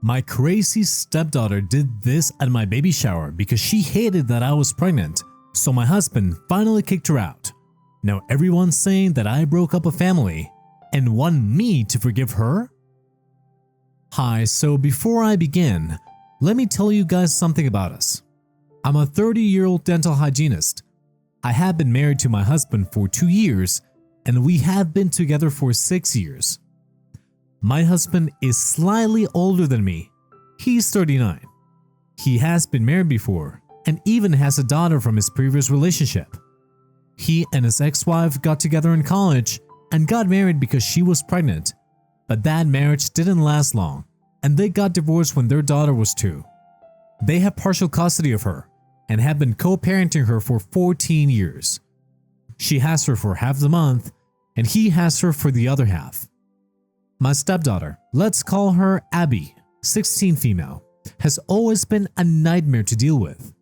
My crazy stepdaughter did this at my baby shower because she hated that I was pregnant, so my husband finally kicked her out. Now everyone's saying that I broke up a family and want me to forgive her? Hi, so before I begin, let me tell you guys something about us. I'm a 30-year-old dental hygienist. I have been married to my husband for 2 years and we have been together for 6 years. My husband is slightly older than me. He's 39. He has been married before and even has a daughter from his previous relationship. He and his ex-wife got together in college and got married because she was pregnant, but that marriage didn't last long and they got divorced when their daughter was 2. They have partial custody of her and have been co-parenting her for 14 years. She has her for half the month and he has her for the other half. My stepdaughter, let's call her Abby, 16 female, has always been a nightmare to deal with.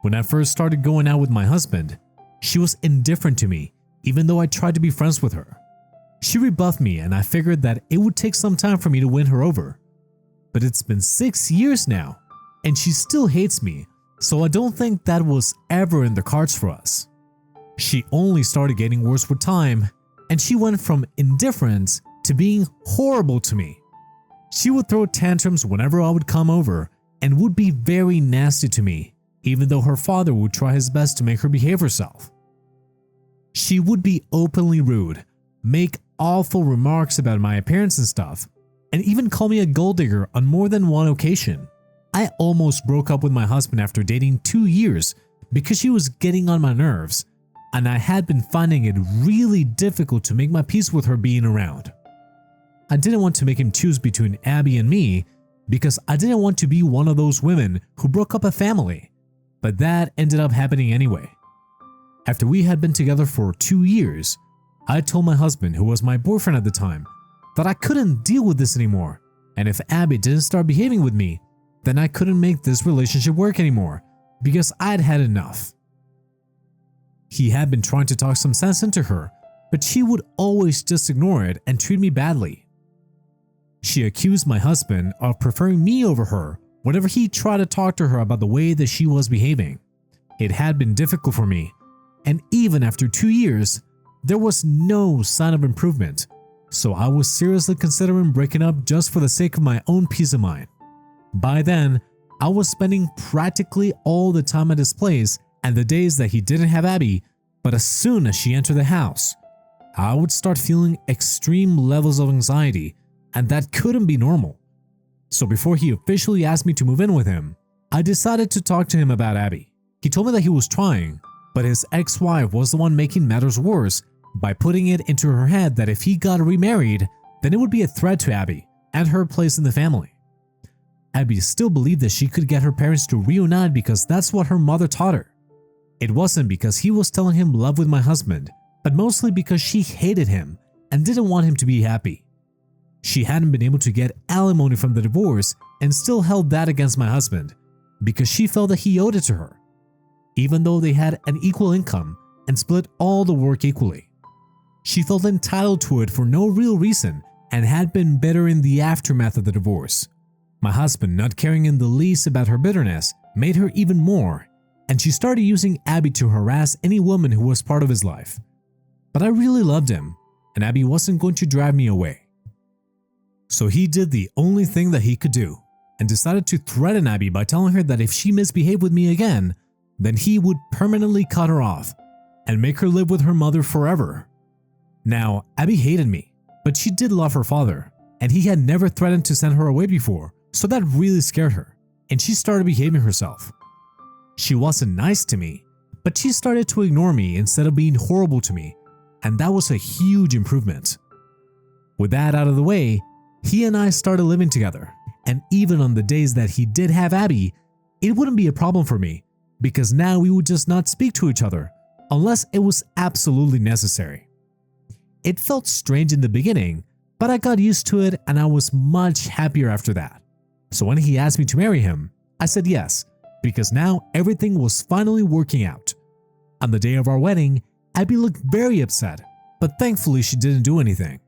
When I first started going out with my husband, she was indifferent to me even though I tried to be friends with her. She rebuffed me and I figured that it would take some time for me to win her over. But it's been 6 years now and she still hates me, so I don't think that was ever in the cards for us. She only started getting worse with time and she went from indifference to being horrible to me. She would throw tantrums whenever I would come over and would be very nasty to me, even though her father would try his best to make her behave herself. She would be openly rude, make awful remarks about my appearance and stuff, and even call me a gold digger on more than one occasion. I almost broke up with my husband after dating 2 years because she was getting on my nerves, and I had been finding it really difficult to make my peace with her being around. I didn't want to make him choose between Abby and me because I didn't want to be one of those women who broke up a family, but that ended up happening anyway. After we had been together for 2 years, I told my husband, who was my boyfriend at the time, that I couldn't deal with this anymore, and if Abby didn't start behaving with me, then I couldn't make this relationship work anymore because I'd had enough. He had been trying to talk some sense into her, but she would always just ignore it and treat me badly. She accused my husband of preferring me over her whenever he tried to talk to her about the way that she was behaving. It had been difficult for me, and even after 2 years, there was no sign of improvement, so I was seriously considering breaking up just for the sake of my own peace of mind. By then, I was spending practically all the time at his place and the days that he didn't have Abby, but as soon as she entered the house, I would start feeling extreme levels of anxiety, and that couldn't be normal. So before he officially asked me to move in with him, I decided to talk to him about Abby. He told me that he was trying, but his ex-wife was the one making matters worse by putting it into her head that if he got remarried, then it would be a threat to Abby and her place in the family. Abby still believed that she could get her parents to reunite because that's what her mother taught her. It wasn't because he was telling him love with my husband, but mostly because she hated him and didn't want him to be happy. She hadn't been able to get alimony from the divorce and still held that against my husband because she felt that he owed it to her, even though they had an equal income and split all the work equally. She felt entitled to it for no real reason and had been bitter in the aftermath of the divorce. My husband not caring in the least about her bitterness made her even more, and she started using Abby to harass any woman who was part of his life. But I really loved him, and Abby wasn't going to drive me away. So he did the only thing that he could do and decided to threaten Abby by telling her that if she misbehaved with me again, then he would permanently cut her off and make her live with her mother forever. Now, Abby hated me, but she did love her father, and he had never threatened to send her away before, so that really scared her, and she started behaving herself. She wasn't nice to me, but she started to ignore me instead of being horrible to me, and that was a huge improvement. With that out of the way, he and I started living together, and even on the days that he did have Abby, it wouldn't be a problem for me because now we would just not speak to each other unless it was absolutely necessary. It felt strange in the beginning, but I got used to it and I was much happier after that. So when he asked me to marry him, I said yes, because now everything was finally working out. On the day of our wedding, Abby looked very upset, but thankfully she didn't do anything.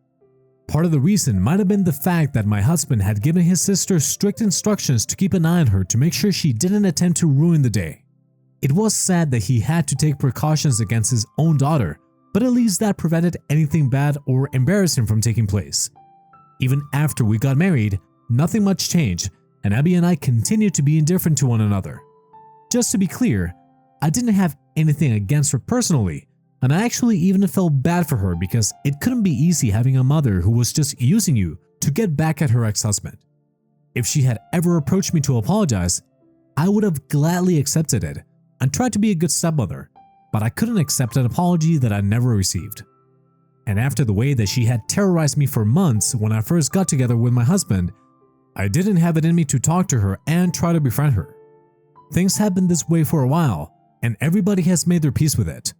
Part of the reason might have been the fact that my husband had given his sister strict instructions to keep an eye on her to make sure she didn't attempt to ruin the day. It was sad that he had to take precautions against his own daughter, but at least that prevented anything bad or embarrassing from taking place. Even after we got married, nothing much changed, and Abby and I continued to be indifferent to one another. Just to be clear, I didn't have anything against her personally, and I actually even felt bad for her because it couldn't be easy having a mother who was just using you to get back at her ex-husband. If she had ever approached me to apologize, I would have gladly accepted it and tried to be a good stepmother, but I couldn't accept an apology that I never received. And after the way that she had terrorized me for months when I first got together with my husband, I didn't have it in me to talk to her and try to befriend her. Things have been this way for a while, and everybody has made their peace with it.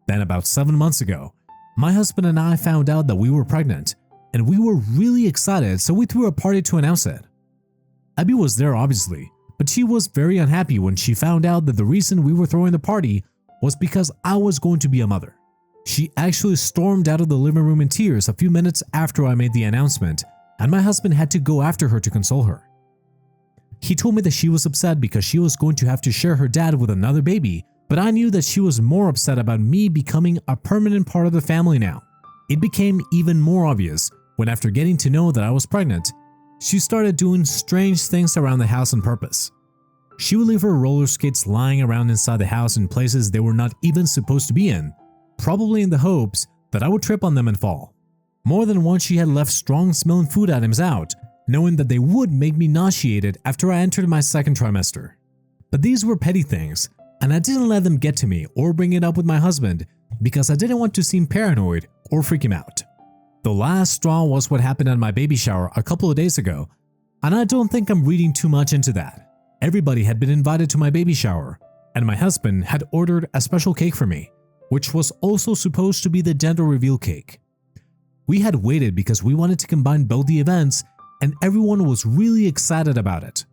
Then about 7 months ago, my husband and I found out that we were pregnant, and we were really excited, so we threw a party to announce it. Abby was there obviously, but she was very unhappy when she found out that the reason we were throwing the party was because I was going to be a mother. She actually stormed out of the living room in tears a few minutes after I made the announcement, and my husband had to go after her to console her. He told me that she was upset because she was going to have to share her dad with another baby, but I knew that she was more upset about me becoming a permanent part of the family now. It became even more obvious when, after getting to know that I was pregnant, she started doing strange things around the house on purpose. She would leave her roller skates lying around inside the house in places they were not even supposed to be in, probably in the hopes that I would trip on them and fall. More than once she had left strong-smelling food items out, knowing that they would make me nauseated after I entered my second trimester. But these were petty things, and I didn't let them get to me or bring it up with my husband because I didn't want to seem paranoid or freak him out. The last straw was what happened at my baby shower a couple of days ago, and I don't think I'm reading too much into that. Everybody had been invited to my baby shower, and my husband had ordered a special cake for me, which was also supposed to be the gender reveal cake. We had waited because we wanted to combine both the events, and everyone was really excited about it.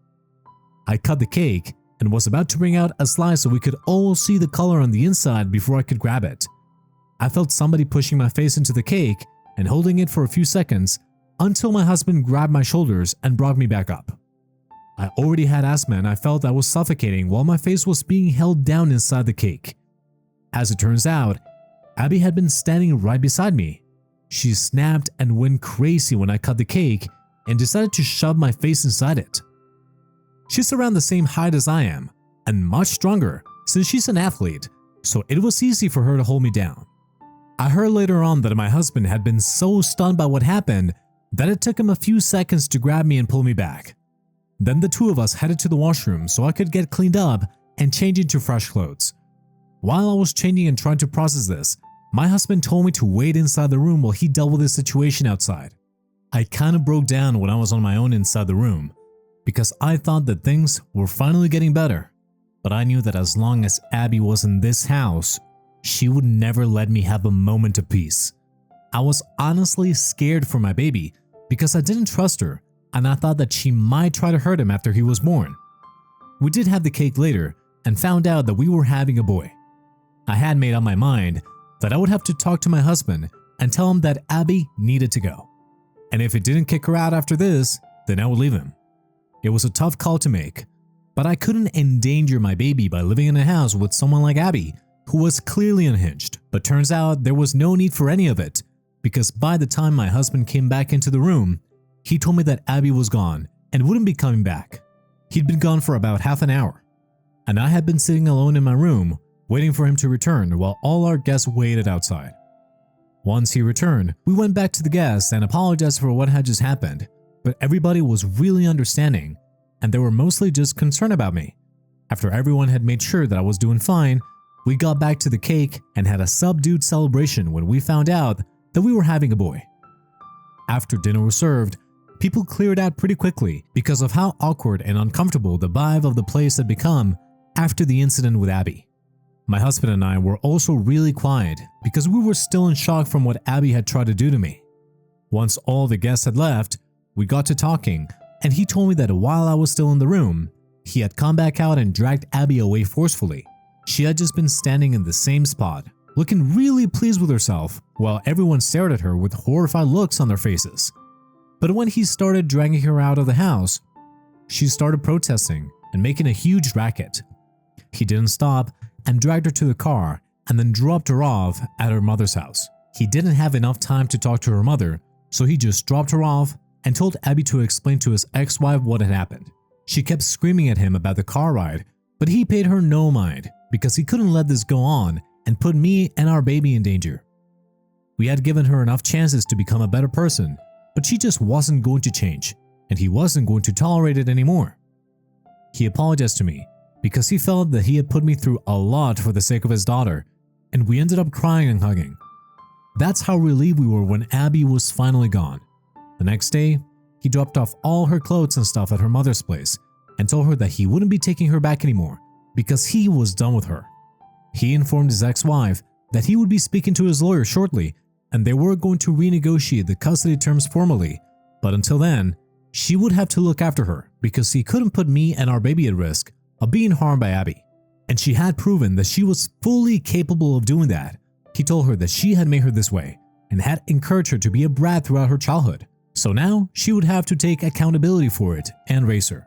I cut the cake and was about to bring out a slice so we could all see the color on the inside before I could grab it. I felt somebody pushing my face into the cake and holding it for a few seconds until my husband grabbed my shoulders and brought me back up. I already had asthma and I felt I was suffocating while my face was being held down inside the cake. As it turns out, Abby had been standing right beside me. She snapped and went crazy when I cut the cake and decided to shove my face inside it. She's around the same height as I am and much stronger since she's an athlete, so it was easy for her to hold me down. I heard later on that my husband had been so stunned by what happened that it took him a few seconds to grab me and pull me back. Then the two of us headed to the washroom so I could get cleaned up and change into fresh clothes. While I was changing and trying to process this, my husband told me to wait inside the room while he dealt with the situation outside. I kind of broke down when I was on my own inside the room because I thought that things were finally getting better, but I knew that as long as Abby was in this house, she would never let me have a moment of peace. I was honestly scared for my baby because I didn't trust her and I thought that she might try to hurt him after he was born. We did have the cake later and found out that we were having a boy. I had made up my mind that I would have to talk to my husband and tell him that Abby needed to go. And if it didn't kick her out after this, then I would leave him. It was a tough call to make, but I couldn't endanger my baby by living in a house with someone like Abby, who was clearly unhinged. But turns out there was no need for any of it, because by the time my husband came back into the room, he told me that Abby was gone and wouldn't be coming back. He'd been gone for about half an hour, and I had been sitting alone in my room waiting for him to return while all our guests waited outside. Once he returned, we went back to the guests and apologized for what had just happened, but everybody was really understanding and they were mostly just concerned about me. After everyone had made sure that I was doing fine, we got back to the cake and had a subdued celebration when we found out that we were having a boy. After dinner was served, people cleared out pretty quickly because of how awkward and uncomfortable the vibe of the place had become after the incident with Abby. My husband and I were also really quiet because we were still in shock from what Abby had tried to do to me. Once all the guests had left, we got to talking and he told me that while I was still in the room, he had come back out and dragged Abby away forcefully. She had just been standing in the same spot, looking really pleased with herself while everyone stared at her with horrified looks on their faces. But when he started dragging her out of the house, she started protesting and making a huge racket. He didn't stop and dragged her to the car and then dropped her off at her mother's house. He didn't have enough time to talk to her mother, so he just dropped her off and told Abby to explain to his ex-wife what had happened. She kept screaming at him about the car ride, but he paid her no mind because he couldn't let this go on and put me and our baby in danger. We had given her enough chances to become a better person, but she just wasn't going to change, and he wasn't going to tolerate it anymore. He apologized to me because he felt that he had put me through a lot for the sake of his daughter, and we ended up crying and hugging. That's how relieved we were when Abby was finally gone. The next day, he dropped off all her clothes and stuff at her mother's place and told her that he wouldn't be taking her back anymore because he was done with her. He informed his ex-wife that he would be speaking to his lawyer shortly and they were going to renegotiate the custody terms formally, but until then, she would have to look after her because he couldn't put me and our baby at risk of being harmed by Abby. And she had proven that she was fully capable of doing that. He told her that she had made her this way and had encouraged her to be a brat throughout her childhood. So now she would have to take accountability for it and raise her.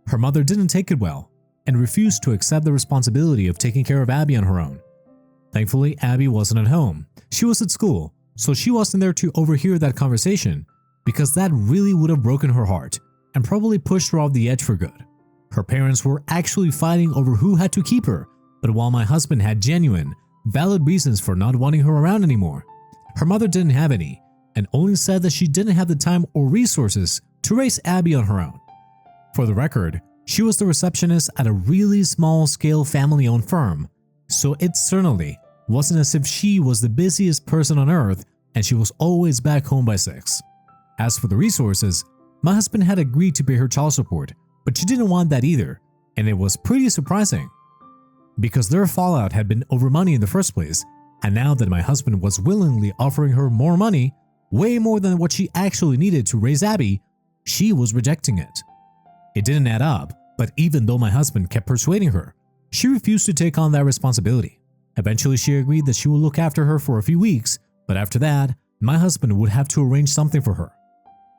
Her mother didn't take it well and refused to accept the responsibility of taking care of Abby on her own. Thankfully, Abby wasn't at home. She was at school, so she wasn't there to overhear that conversation because that really would have broken her heart and probably pushed her off the edge for good. Her parents were actually fighting over who had to keep her, but while my husband had genuine, valid reasons for not wanting her around anymore, her mother didn't have any and only said that she didn't have the time or resources to raise Abby on her own. For the record, she was the receptionist at a really small-scale family-owned firm, so it certainly wasn't as if she was the busiest person on earth and she was always back home by 6. As for the resources, my husband had agreed to pay her child support, but she didn't want that either, and it was pretty surprising. Because their fallout had been over money in the first place, and now that my husband was willingly offering her more money, way more than what she actually needed to raise Abby, she was rejecting it. It didn't add up, but even though my husband kept persuading her, she refused to take on that responsibility. Eventually, she agreed that she would look after her for a few weeks, but after that, my husband would have to arrange something for her.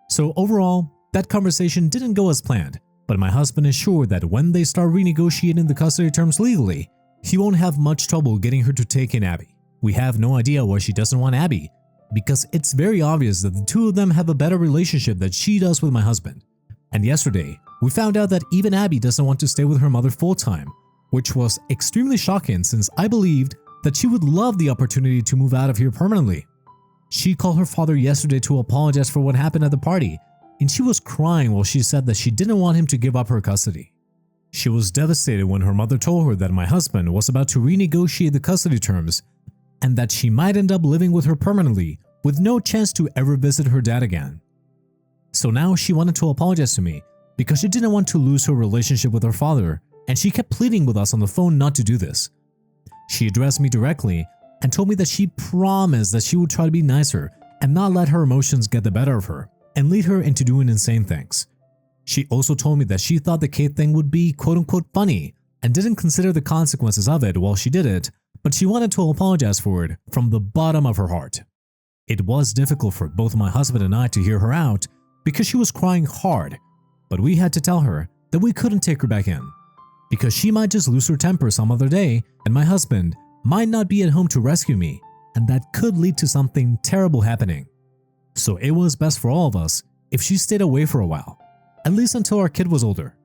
So overall, that conversation didn't go as planned, but my husband is sure that when they start renegotiating the custody terms legally, he won't have much trouble getting her to take in Abby. We have no idea why she doesn't want Abby, because it's very obvious that the two of them have a better relationship than she does with my husband. And yesterday, we found out that even Abby doesn't want to stay with her mother full-time, which was extremely shocking since I believed that she would love the opportunity to move out of here permanently. She called her father yesterday to apologize for what happened at the party, and she was crying while she said that she didn't want him to give up her custody. She was devastated when her mother told her that my husband was about to renegotiate the custody terms and that she might end up living with her permanently with no chance to ever visit her dad again. So now she wanted to apologize to me because she didn't want to lose her relationship with her father, and she kept pleading with us on the phone not to do this. She addressed me directly and told me that she promised that she would try to be nicer and not let her emotions get the better of her and lead her into doing insane things. She also told me that she thought the Kate thing would be quote-unquote funny and didn't consider the consequences of it while she did it, but she wanted to apologize for it from the bottom of her heart. It was difficult for both my husband and I to hear her out because she was crying hard, but we had to tell her that we couldn't take her back in because she might just lose her temper some other day and my husband might not be at home to rescue me, and that could lead to something terrible happening. So it was best for all of us if she stayed away for a while, at least until our kid was older.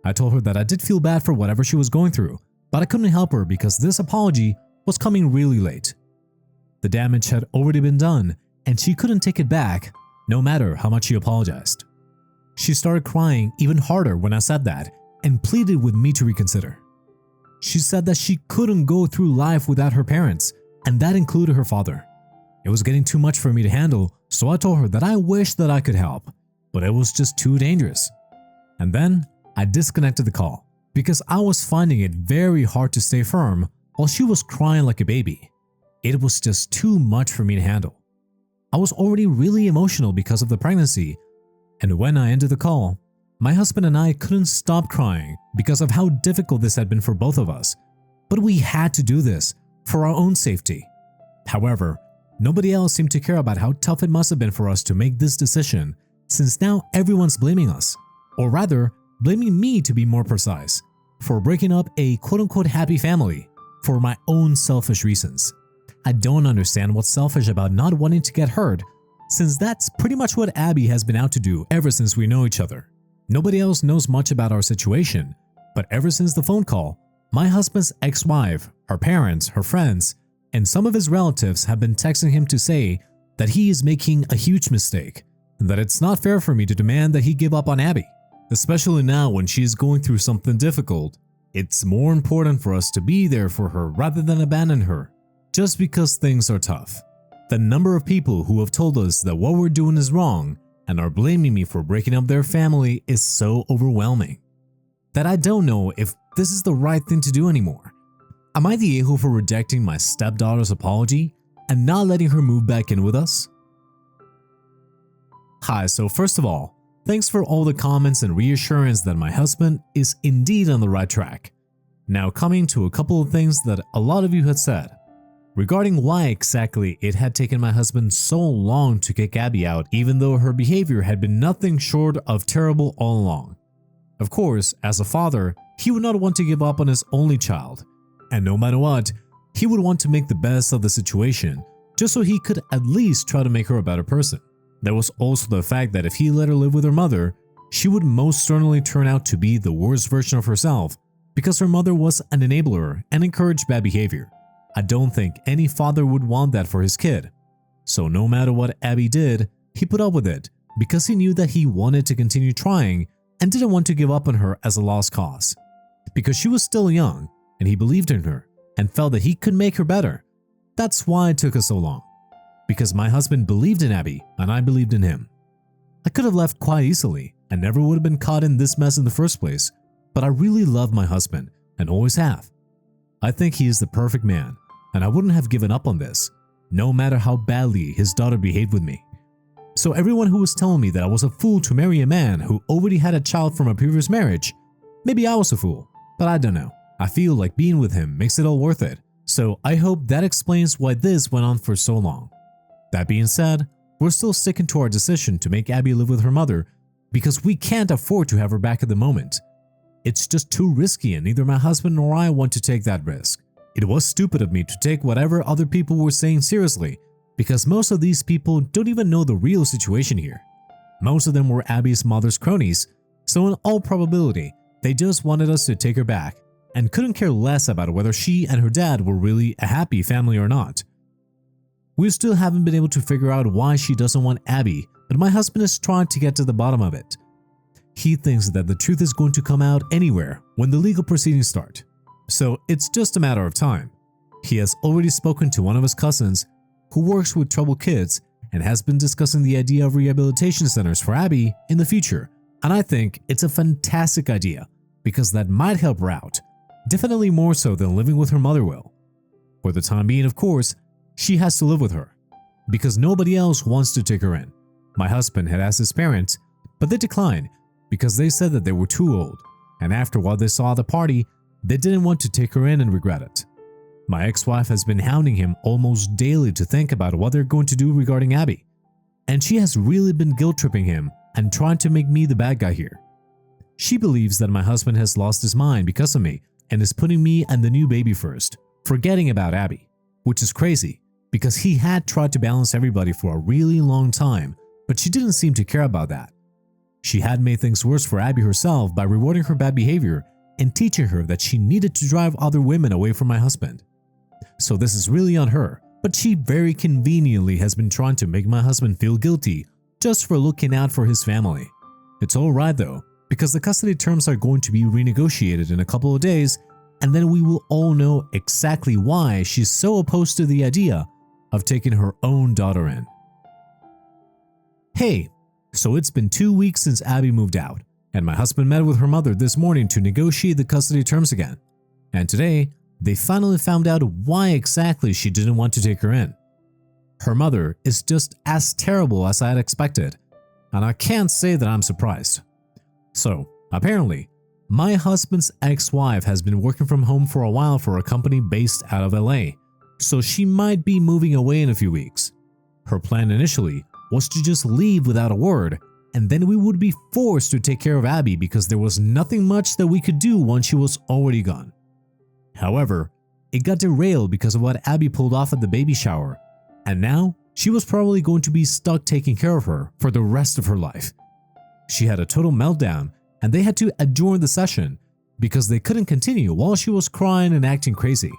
I told her that I did feel bad for whatever she was going through, but I couldn't help her because this apology was coming really late. The damage had already been done and she couldn't take it back no matter how much she apologized. She started crying even harder when I said that and pleaded with me to reconsider. She said that she couldn't go through life without her parents, and that included her father. It was getting too much for me to handle, so I told her that I wished that I could help, but it was just too dangerous. And then I disconnected the call because I was finding it very hard to stay firm while she was crying like a baby. It was just too much for me to handle. I was already really emotional because of the pregnancy, and when I ended the call, my husband and I couldn't stop crying because of how difficult this had been for both of us. But we had to do this for our own safety However, nobody else seemed to care about how tough it must have been for us to make this decision, since now everyone's blaming us, or rather, blaming me to be more precise, for breaking up a quote-unquote happy family for my own selfish reasons. I don't understand what's selfish about not wanting to get hurt, since that's pretty much what Abby has been out to do ever since we know each other. Nobody else knows much about our situation, but ever since the phone call, my husband's ex-wife, her parents, her friends, and some of his relatives have been texting him to say that he is making a huge mistake and that it's not fair for me to demand that he give up on Abby. Especially now when she is going through something difficult, it's more important for us to be there for her rather than abandon her, just because things are tough. The number of people who have told us that what we're doing is wrong and are blaming me for breaking up their family is so overwhelming that I don't know if this is the right thing to do anymore. Am I the a-hole for rejecting my stepdaughter's apology and not letting her move back in with us? Hi, so first of all, thanks for all the comments and reassurance that my husband is indeed on the right track. Now coming to a couple of things that a lot of you had said regarding why exactly it had taken my husband so long to kick Abby out even though her behavior had been nothing short of terrible all along. Of course, as a father, he would not want to give up on his only child, and no matter what, he would want to make the best of the situation just so he could at least try to make her a better person. There was also the fact that if he let her live with her mother, she would most certainly turn out to be the worst version of herself because her mother was an enabler and encouraged bad behavior. I don't think any father would want that for his kid. So no matter what Abby did, he put up with it because he knew that he wanted to continue trying and didn't want to give up on her as a lost cause. Because she was still young and he believed in her and felt that he could make her better. That's why it took us so long. Because my husband believed in Abby and I believed in him. I could have left quite easily and never would have been caught in this mess in the first place, but I really love my husband and always have. I think he is the perfect man and I wouldn't have given up on this, no matter how badly his daughter behaved with me. So everyone who was telling me that I was a fool to marry a man who already had a child from a previous marriage, maybe I was a fool, but I don't know. I feel like being with him makes it all worth it, so I hope that explains why this went on for so long. That being said, we're still sticking to our decision to make Abby live with her mother because we can't afford to have her back at the moment. It's just too risky and neither my husband nor I want to take that risk. It was stupid of me to take whatever other people were saying seriously because most of these people don't even know the real situation here. Most of them were Abby's mother's cronies, so in all probability, they just wanted us to take her back and couldn't care less about whether she and her dad were really a happy family or not. We still haven't been able to figure out why she doesn't want Abby, but my husband is trying to get to the bottom of it. He thinks that the truth is going to come out anywhere when the legal proceedings start, so it's just a matter of time. He has already spoken to one of his cousins who works with troubled kids and has been discussing the idea of rehabilitation centers for Abby in the future, and I think it's a fantastic idea because that might help her out, definitely more so than living with her mother will. For the time being, of course, she has to live with her because nobody else wants to take her in. My husband had asked his parents, but they declined because they said that they were too old, and after what they saw at the party, they didn't want to take her in and regret it. My ex-wife has been hounding him almost daily to think about what they're going to do regarding Abby, and she has really been guilt-tripping him and trying to make me the bad guy here. She believes that my husband has lost his mind because of me and is putting me and the new baby first, forgetting about Abby, which is crazy because he had tried to balance everybody for a really long time, but she didn't seem to care about that. She had made things worse for Abby herself by rewarding her bad behavior and teaching her that she needed to drive other women away from my husband. So this is really on her, but she very conveniently has been trying to make my husband feel guilty just for looking out for his family. It's alright though, because the custody terms are going to be renegotiated in a couple of days, and then we will all know exactly why she's so opposed to the idea of taking her own daughter in. Hey, so it's been 2 weeks since Abby moved out, and my husband met with her mother this morning to negotiate the custody terms again. And today, they finally found out why exactly she didn't want to take her in. Her mother is just as terrible as I had expected, and I can't say that I'm surprised. So, apparently, my husband's ex-wife has been working from home for a while for a company based out of LA, so she might be moving away in a few weeks. Her plan initially was to just leave without a word, and then we would be forced to take care of Abby because there was nothing much that we could do once she was already gone. However, it got derailed because of what Abby pulled off at the baby shower, and now she was probably going to be stuck taking care of her for the rest of her life. She had a total meltdown, and they had to adjourn the session because they couldn't continue while she was crying and acting crazy.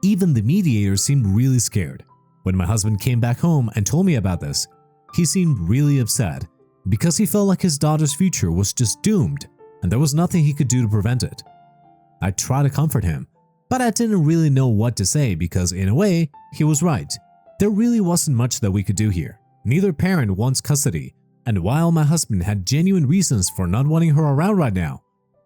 Even the mediator seemed really scared. When my husband came back home and told me about this, he seemed really upset because he felt like his daughter's future was just doomed and there was nothing he could do to prevent it. I tried to comfort him, but I didn't really know what to say because in a way, he was right. There really wasn't much that we could do here. Neither parent wants custody, and while my husband had genuine reasons for not wanting her around right now,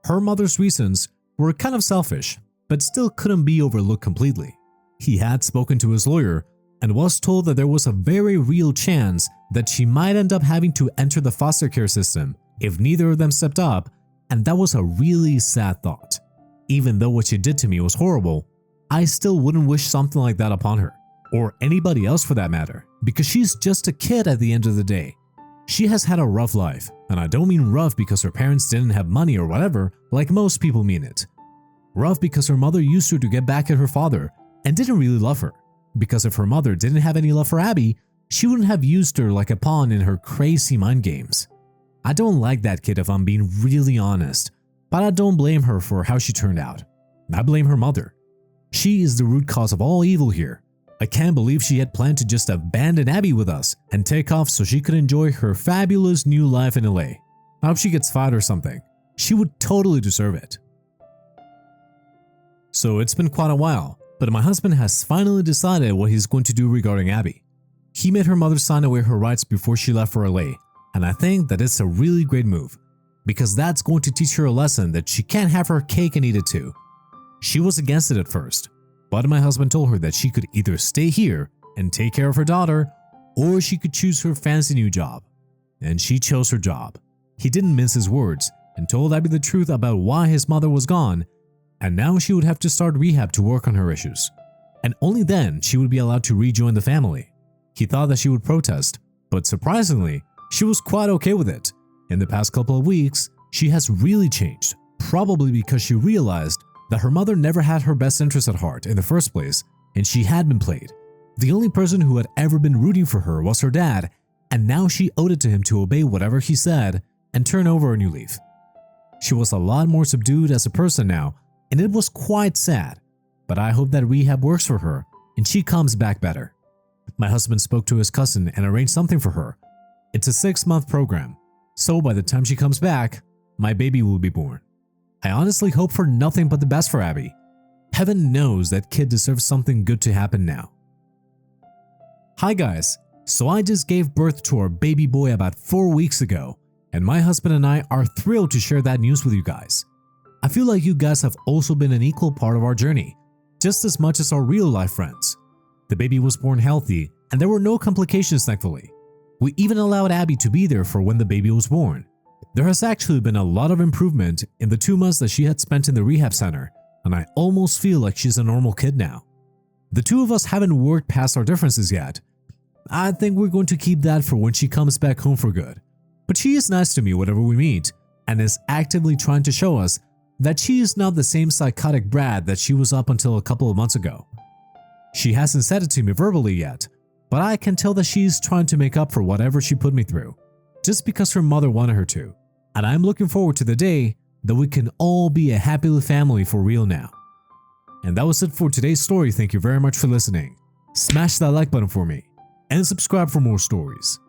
her mother's reasons were kind of selfish, but still couldn't be overlooked completely. He had spoken to his lawyer and was told that there was a very real chance that she might end up having to enter the foster care system if neither of them stepped up, and that was a really sad thought. Even though what she did to me was horrible, I still wouldn't wish something like that upon her, or anybody else for that matter, because she's just a kid at the end of the day. She has had a rough life, and I don't mean rough because her parents didn't have money or whatever, like most people mean it. Rough because her mother used her to get back at her father and didn't really love her, because if her mother didn't have any love for Abby, she wouldn't have used her like a pawn in her crazy mind games. I don't like that kid if I'm being really honest, but I don't blame her for how she turned out. I blame her mother. She is the root cause of all evil here. I can't believe she had planned to just abandon Abby with us and take off so she could enjoy her fabulous new life in LA. I hope she gets fired or something. She would totally deserve it. So it's been quite a while, but my husband has finally decided what he's going to do regarding Abby. He made her mother sign away her rights before she left for LA, and I think that it's a really great move, because that's going to teach her a lesson that she can't have her cake and eat it too. She was against it at first, but my husband told her that she could either stay here and take care of her daughter, or she could choose her fancy new job. And she chose her job. He didn't mince his words and told Abby the truth about why his mother was gone, and now she would have to start rehab to work on her issues. And only then she would be allowed to rejoin the family. He thought that she would protest, but surprisingly, she was quite okay with it. In the past couple of weeks, she has really changed, probably because she realized that her mother never had her best interest at heart in the first place, and she had been played. The only person who had ever been rooting for her was her dad, and now she owed it to him to obey whatever he said and turn over a new leaf. She was a lot more subdued as a person now, and it was quite sad, but I hope that rehab works for her and she comes back better. My husband spoke to his cousin and arranged something for her. It's a 6-month program, so by the time she comes back, my baby will be born. I honestly hope for nothing but the best for Abby. Heaven knows that kid deserves something good to happen now. Hi guys, so I just gave birth to our baby boy about 4 weeks ago, and my husband and I are thrilled to share that news with you guys. I feel like you guys have also been an equal part of our journey, just as much as our real life friends. The baby was born healthy and there were no complications, thankfully. We even allowed Abby to be there for when the baby was born. There has actually been a lot of improvement in the 2 months that she had spent in the rehab center, and I almost feel like she's a normal kid now. The two of us haven't worked past our differences yet. I think we're going to keep that for when she comes back home for good. But she is nice to me whenever we meet and is actively trying to show us that she is not the same psychotic brat that she was up until a couple of months ago. She hasn't said it to me verbally yet, but I can tell that she is trying to make up for whatever she put me through, just because her mother wanted her to. And I'm looking forward to the day that we can all be a happy little family for real now. And that was it for today's story. Thank you very much for listening. Smash that like button for me and subscribe for more stories.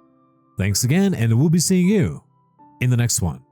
Thanks again, and we'll be seeing you in the next one.